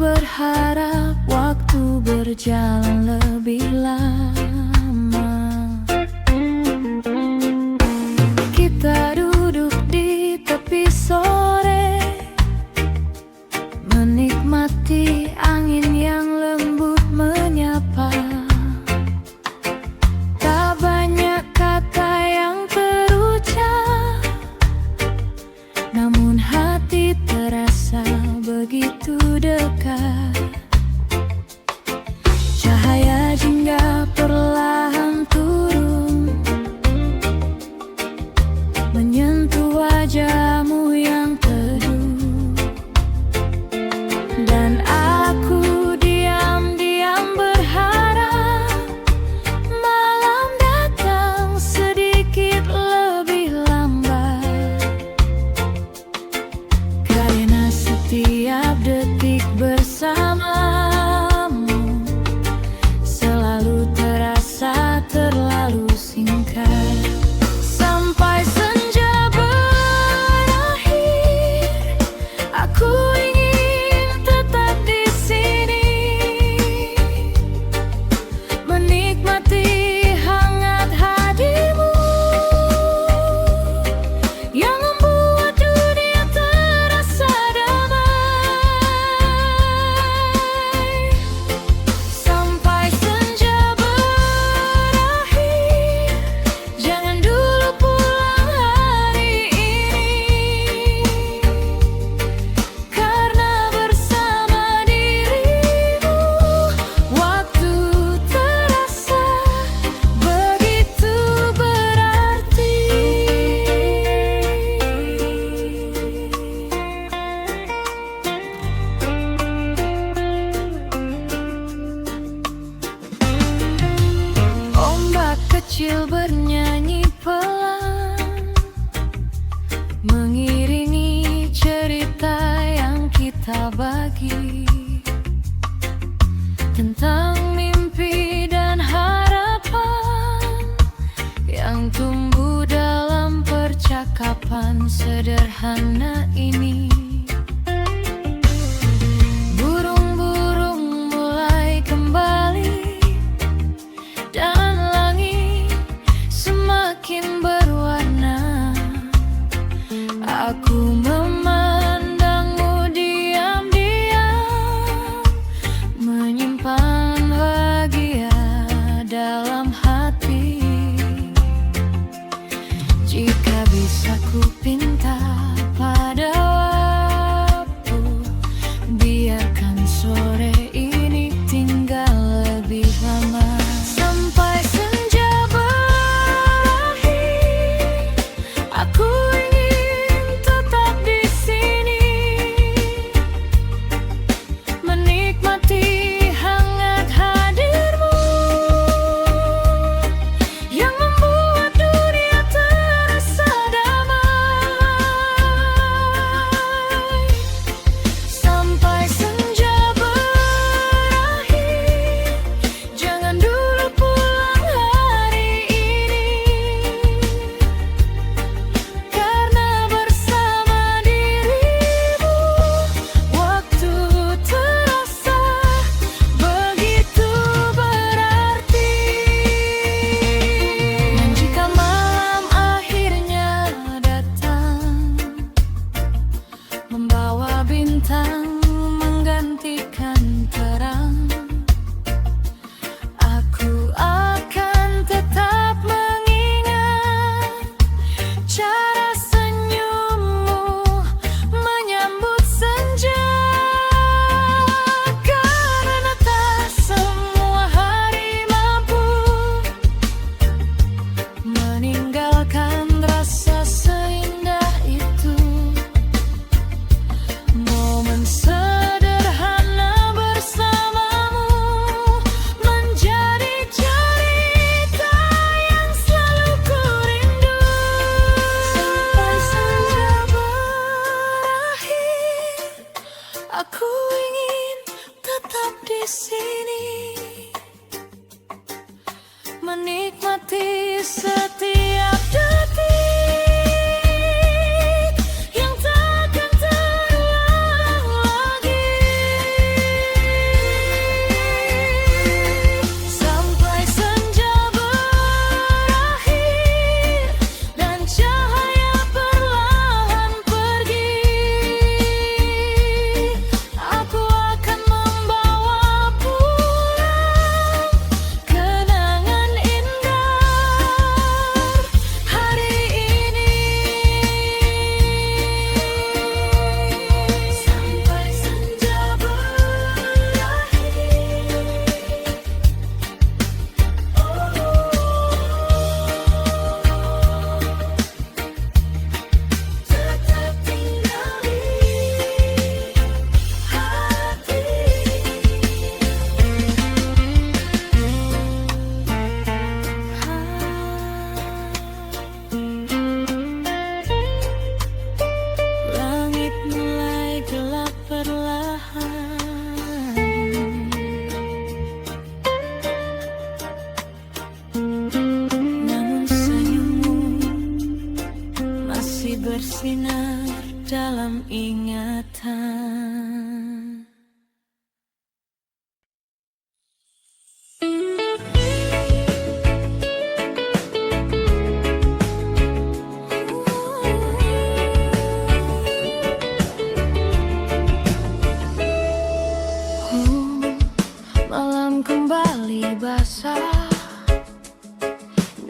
berharap waktu berjalan lebih lama. Kita duduk di tepi sore, menikmati angin yang lembut menyapa. Tak banyak kata yang terucap, namun hati terasa begitu dekat. Cahaya jingga perlahan turun, menyentuh wajahmu yang teduh. Dan aku diam-diam berharap malam datang sedikit lebih lambat, karena setiap detik bersamamu selalu terasa terlalu singkat. Sampai senja berakhir, aku ingin tetap di sini, menikmati hangat hadirmu yang membuat dunia terasa damai. Sampai senja berakhir, jangan dulu pulang hari ini, karena bersama dirimu waktu terasa begitu berarti. Ombak kecil bernyanyi pelan, mengiringi cerita yang kita bagi tentang mimpi dan harapan yang tumbuh dalam percakapan sederhana ini. Burung-burung mulai kembali dan langit semakin berwarna. Aku memandangmu diam-diam, menyimpan bahagia dalam hati. Jika bisa ku pinta pada waktu, biarkan sore ini tinggal lebih lama. Sampai senja berakhir, aku ingin tetap di sini, menikmati hangat hadirmu yang membuat dunia terasa damai. Sampai senja berakhir, jangan dulu pulang hari ini, karena bersama dirimu waktu terasa begitu berarti. Dan jika malam akhirnya datang, membawa bintang menggantikan terang, aku akan tetap mengingat cara senyummu menyambut senja, karena tak semua hari mampu meninggalkan rasa seindah itu. Momen ingatan. Malam kembali basah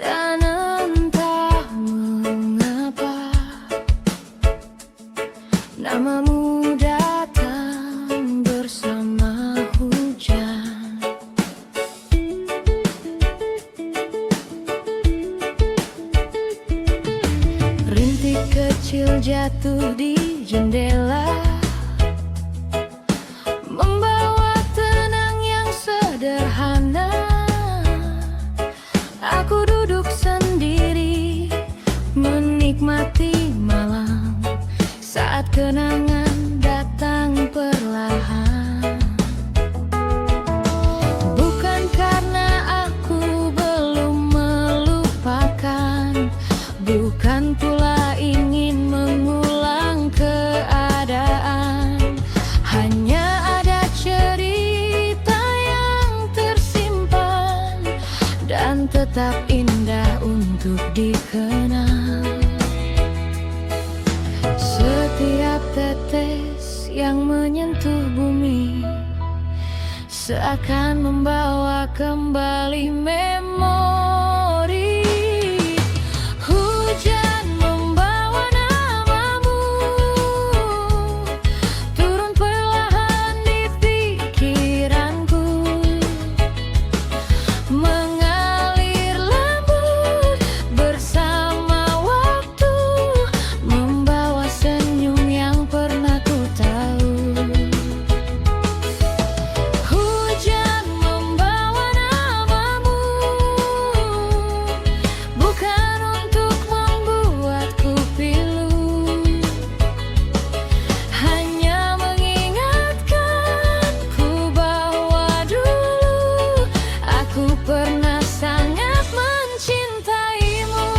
dan entah mengapa namamu datang bersama hujan. Rintik kecil jatuh di jendela, membawa tenang yang sederhana. Aku duduk sendiri menikmati malam saat kenangan datang perlahan. Bukan karena aku belum melupakan, bukan pula ingin mengulang keadaan. Hanya ada cerita yang tersimpan dan tetap indah untuk dikenang. Setiap tetes yang menyentuh bumi seakan membawa kembali memori. Hujan membawa namamu turun perlahan di pikiranku, mengalir lembut bersama waktu, membawa senyum yang pernah ku tahu. Hujan membawa namamu, bukan untuk membuatku pilu, hanya mengingatkanku bahwa dulu aku pernah sangat mencintaimu.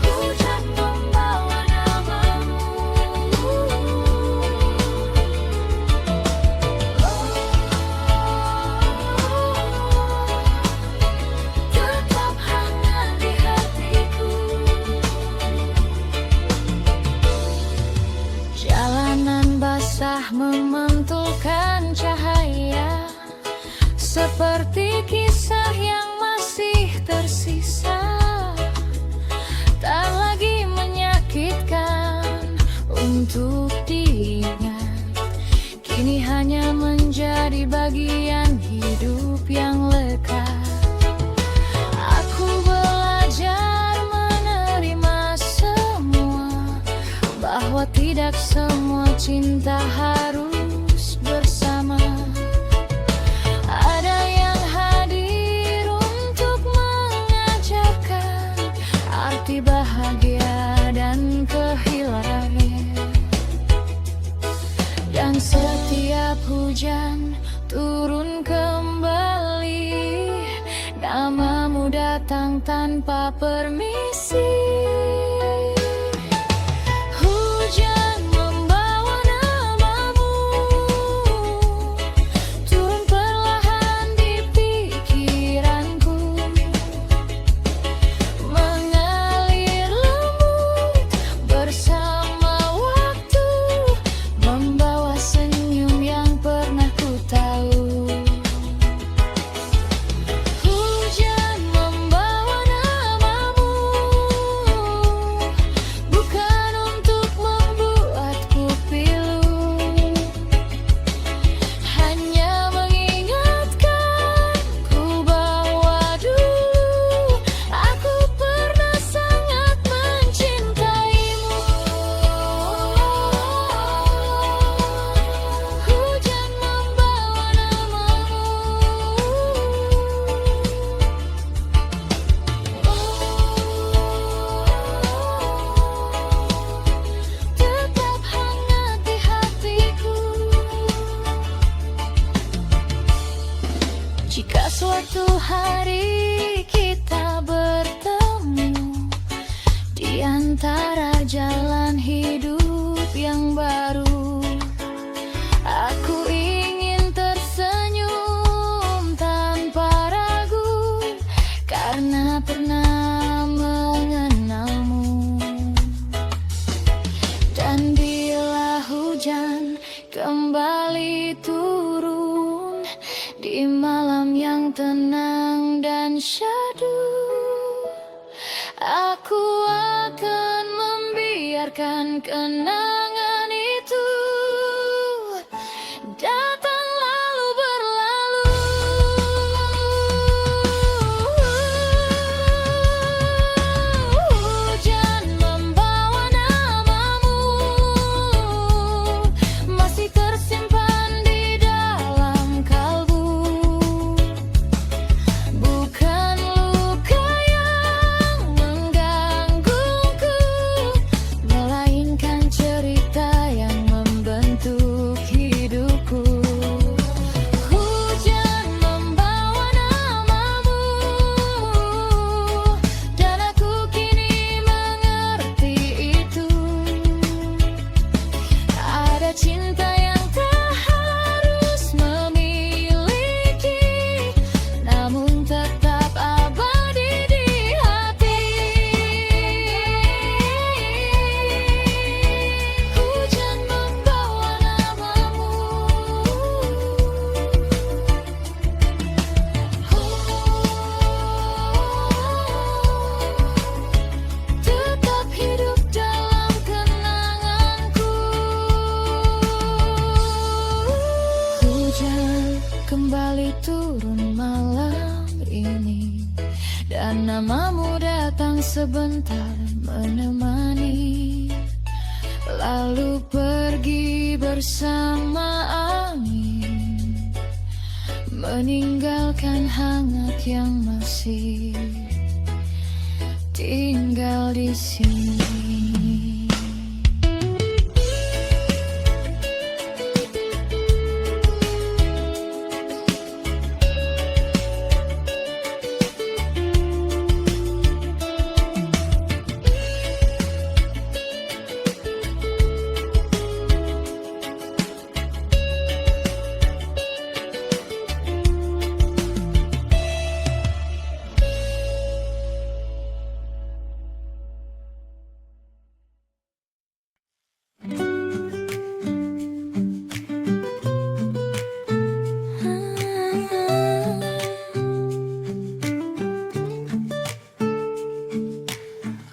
Hujan membawa namamu, tetap hangat di hatiku. Jalanan basah memantulkan cahaya, seperti kisah yang masih tersisa. Tak lagi menyakitkan untuk diingat, kini hanya menjadi bagian hidup yang lekat. Aku belajar menerima semua, bahwa tidak semua cinta harus bersama. Ada yang hadir untuk mengajarkan arti bahagia dan kehilangan. Dan setiap hujan turun kembali, namamu datang tanpa permisi. Hujan membawa namamu turun perlahan di pikiranku, mengalir lembut bersama waktu, membawa senyum yang pernah ku tahu. Hujan membawa namamu, arah jalan hidup yang baru. Aku ingin tersenyum tanpa ragu, karena pernah mengenalmu. Dan bila hujan kembali turun di malam yang tenang dan syahdu, aku akan membiarkan kenangan itu datang lalu berlalu. Hujan membawa namamu, masih tersimpan di dalam kalbu. Bukan luka yang menggangguku, melainkan cerita yang membentuk hidupku. Hujan membawa namamu, dan aku kini mengerti itu. Ada cinta yang tak harus memiliki, namun tetap abadi di hati. Hujan membawa namamu, tetap hidup dalam kenanganku. Hujan kembali turun malam ini, dan namamu datang sebentar menemani, lalu pergi bersama angin, meninggalkan hangat yang masih tinggal di sini.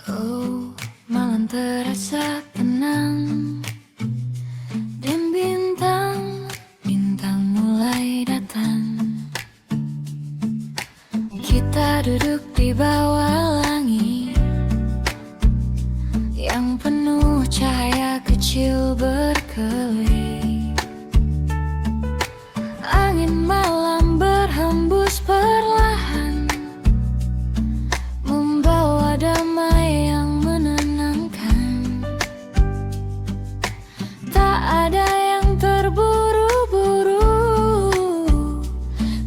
Oh, malam terasa tenang, dan bintang mulai datang. Kita duduk di bawah langit yang penuh cahaya kecil berkelip. Angin malam berhembus perlahan, membawa damai yang menenangkan. Tak ada yang terburu-buru,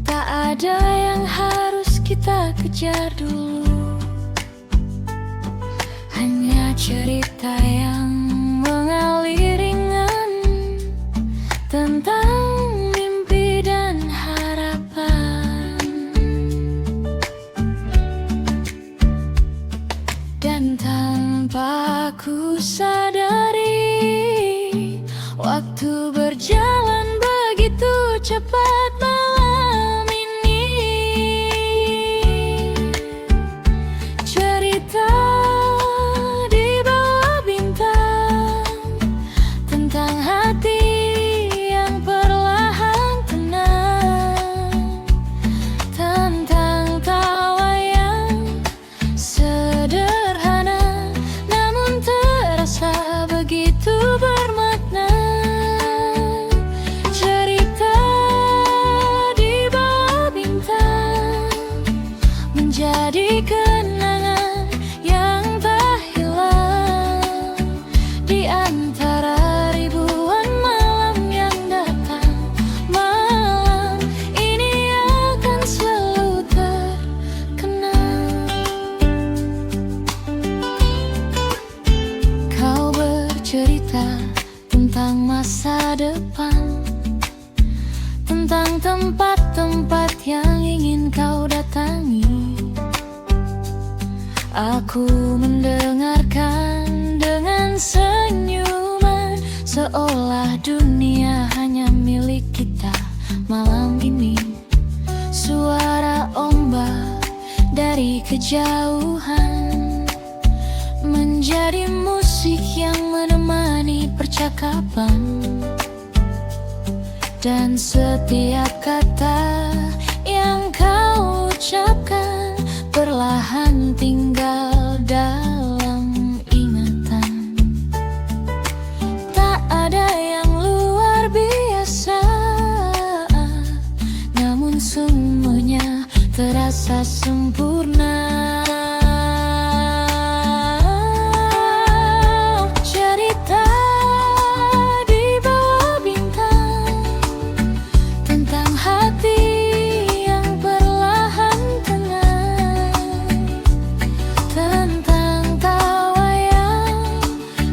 tak ada yang harus kita kejar dulu. Hanya cerita yang mengalir ringan tentang mimpi dan harapan. Dan tanpa ku sadari, waktu berjalan begitu cepat malam ini. Cerita di bawah bintang tentang hati yang perlahan tenang, tentang tawa yang sederhana namun terasa begitu cerita tentang masa depan, tentang tempat-tempat yang ingin kau datangi. Aku mendengarkan dengan senyuman, seolah dunia hanya milik kita malam ini. Suara ombak dari kejauhan menjadi musik yang menemani percakapan, dan setiap kata yang kau ucapkan perlahan tinggal dalam ingatan. Tak ada yang luar biasa, namun semuanya terasa sempurna. Cerita di bawah bintang tentang hati yang perlahan tenang, tentang tawa yang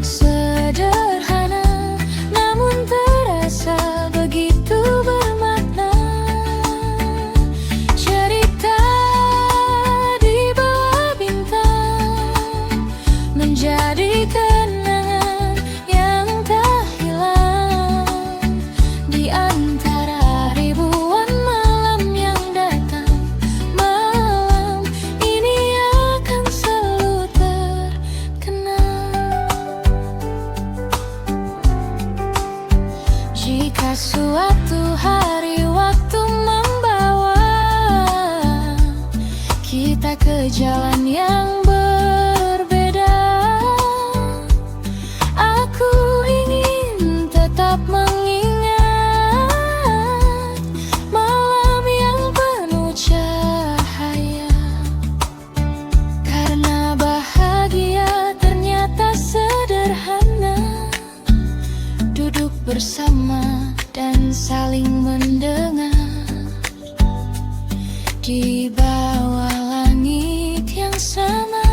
sederhana namun terasa begitu bermakna. Cerita di bawah bintang menjadi kenangan yang tak hilang di antara ribuan malam yang datang. Malam ini akan selalu terkenang. Jika suatu hari waktu membawa kita ke jalan yang berbeda, aku ingin tetap mengingat malam yang penuh cahaya. Karena bahagia ternyata sederhana, duduk bersama dan saling mendengar di bawah langit yang sama.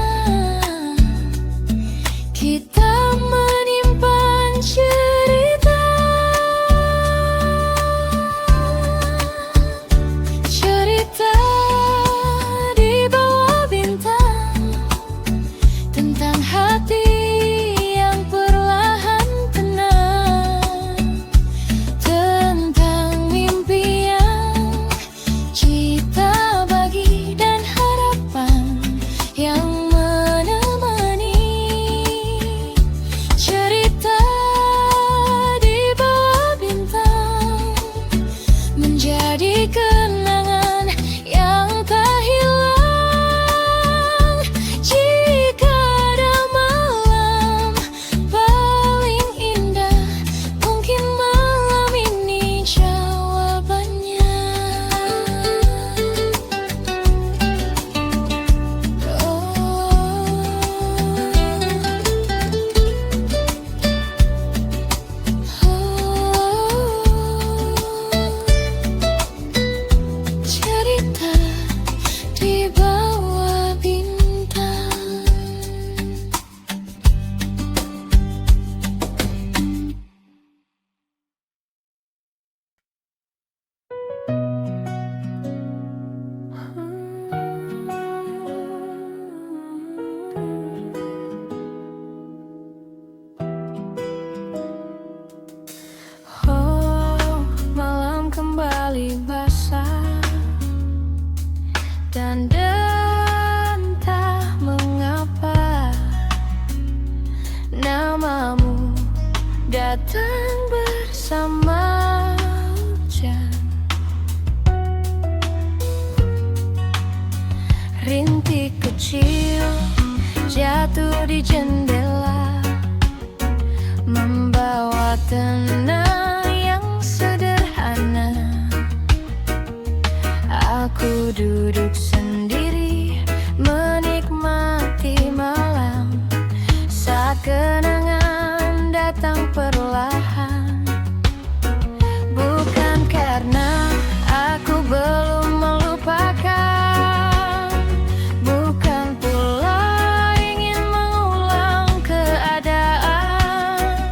Kita menyimpan cerita, cerita di bawah bintang tentang hati yang perlahan tenang, tentang mimpi yang kita bagi dan harapan yang menemani. Cerita di bawah bintang menjadi kenangan yang tak hilang. Jika ada malam paling indah, mungkin malam ini jawabannya. Cerita di bawah bintang. Oh, malam kembali basah dan entah mengapa namamu datang bersama hujan. Rintik kecil jatuh di jendela, membawa tenang yang sederhana. Aku duduk sendiri menikmati malam saat kenangan datang perlahan. Bukan karena aku belum melupakan, bukan pula ingin mengulang keadaan,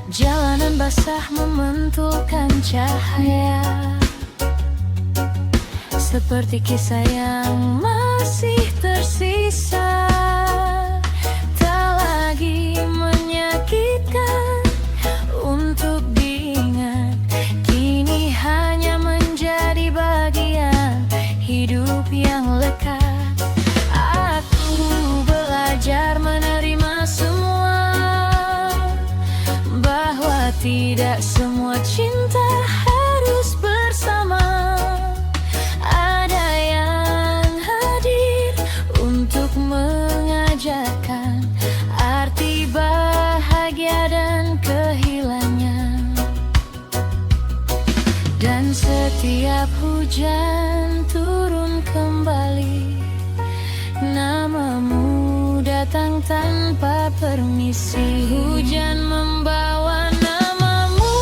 Jalanan basah memantulkan cahaya, seperti kisah yang masih tersisa. Tak lagi menyakitkan untuk diingat, kini hanya menjadi bagian hidup yang lekat. Aku belajar menerima semua, bahwa tidak semua cinta harus bersama. Ada yang hadir untuk mengajarkan arti bahagia dan kehilangan. Dan setiap hujan turun kembali, namamu datang tanpa permisi. Hujan membawa namamu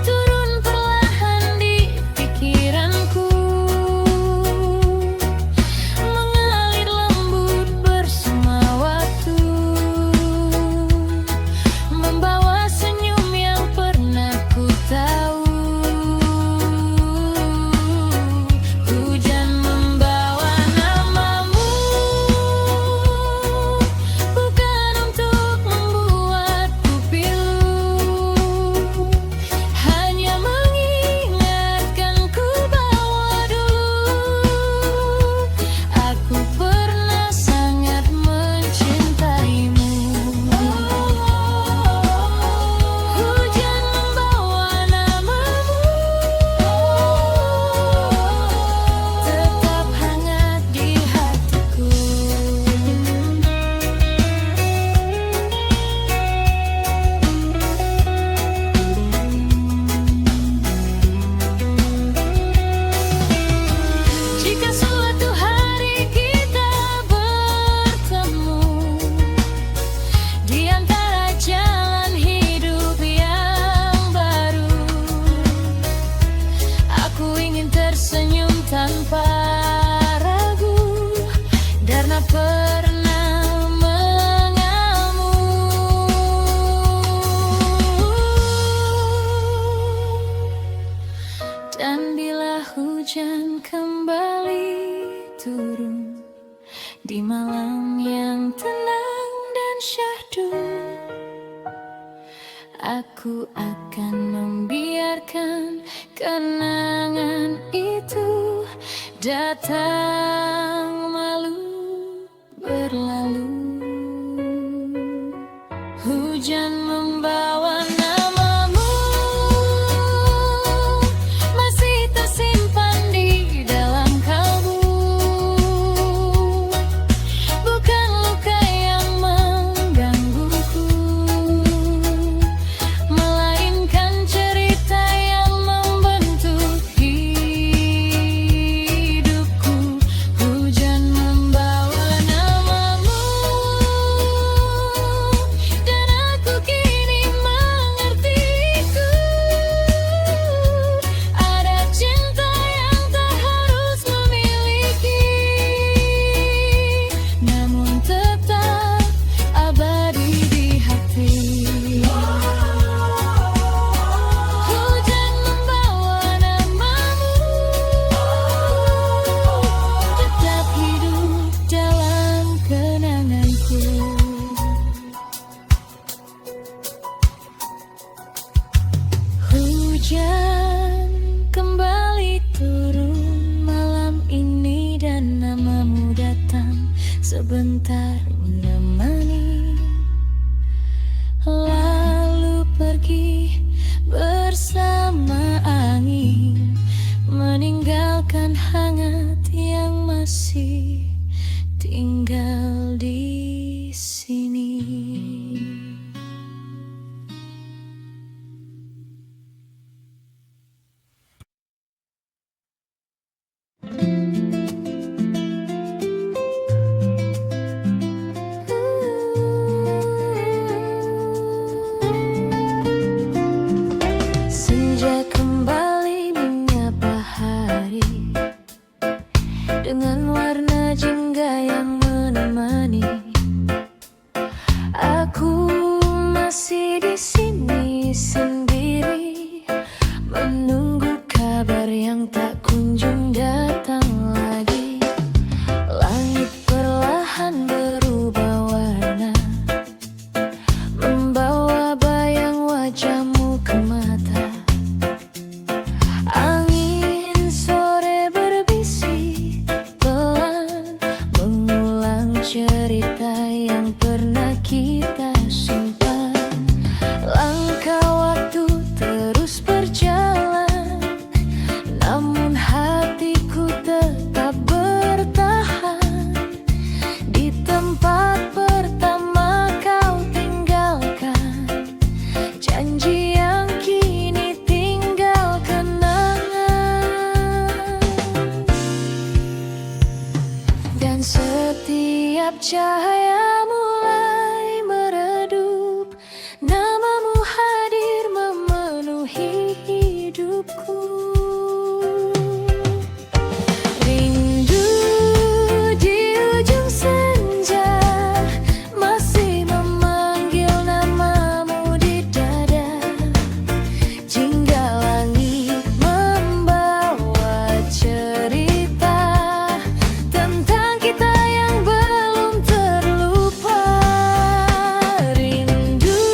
turun perlahan di pikiranku, mengalir lembut bersama waktu, membawa senyum yang pernah ku tahu. Hujan membawa namamu, bukan untuk membuatku pilu, hanya mengingatkanku bahwa dulu aku pernah sangat mencintaimu. Hujan membawa namamu, tetap hangat di hatiku. Jika suatu hari kita bertemu di antara jalan hidup yang baru, aku ingin tersenyum tanpa ragu, karena pernah mengenalmu. Dan bila hujan kembali turun di malam yang tenang dan syahdu, aku akan membiarkan kenangan itu datang lalu berlalu. Hujan membawa namamu, masih tersimpan di dalam kalbu, bukan luka yang menggangguku, melainkan cerita yang membentuk hidupku. Hujan membawa namamu, dan aku kini mengertiku. Ada cinta yang tak harus memiliki, namun tetap abadi di hati. Hujan membawa namamu, tetap hidup dalam kenanganku. Hujan kembali turun malam ini, dan namamu datang sebentar menemani, lalu pergi bersama angin, meninggalkan hangat yang masih tinggal di sini. masih di sini sendiri, menunggu kabar yang tak kunjung datang lagi. Langit perlahan berubah warna, membawa bayang wajahmu ke mata. Angin sore berbisik pelan, mengulang cerita yang pernah kita simpan. Langkah waktu terus berjalan, namun hatiku tetap bertahan. Di tempat pertama kau tinggalkan, janji yang kini tinggal kenangan. Dan setiap cahaya mulai meredup, namamu hadir memenuhi hidupku. Rindu di ujung senja masih memanggil namamu di dada. Jingga langit membawa cerita tentang kita yang belum terlupa. Rindu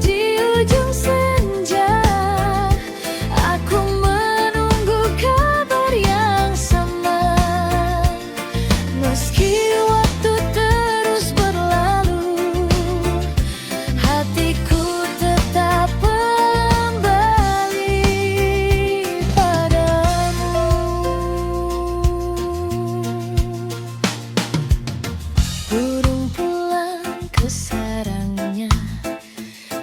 di ujung senja, aku menunggu kabar yang sama. Meski waktu terus berlalu, hatiku tetap kembali padamu. Burung pulang ke sarangnya,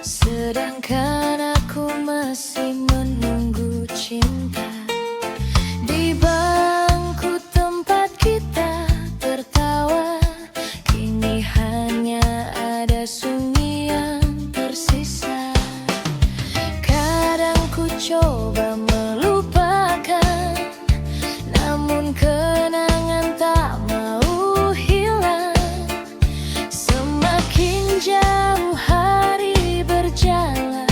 sedangkan aku masih menunggu cinta. Di bangku tempat kita tertawa, kini hanya ada sunyi yang tersisa. Kadang ku coba melupakan, namun kenangan tak mau hilang. Semakin jauh hari berjalan,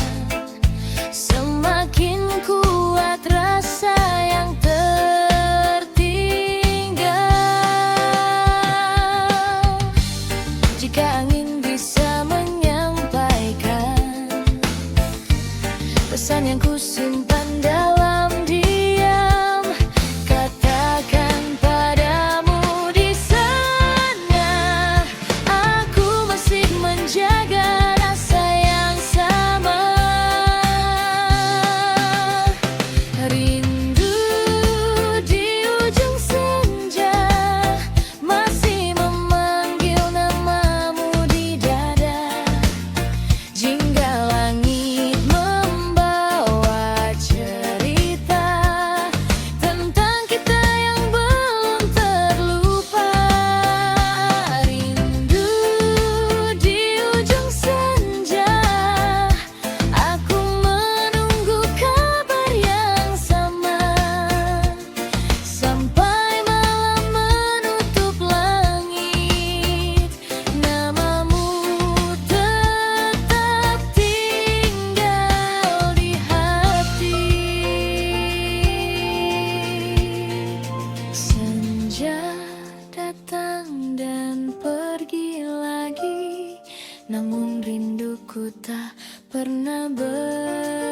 semakin kuat rasa yang tertinggal. Jika angin bisa menyampaikan pesan yang kusimpan dalam diam, katakan padamu di sana, aku masih menjaga rasa yang sama. Rindu di ujung senja masih memanggil namamu di dada. Jingga langit membawa cerita tentang kita yang belum terlupa. Rindu di ujung senja, aku menunggu kabar yang sama. Sampai malam menutup langit, namamu tetap tinggal di hati. Senja datang dan pergi lagi, namun rinduku tak pernah berakhir.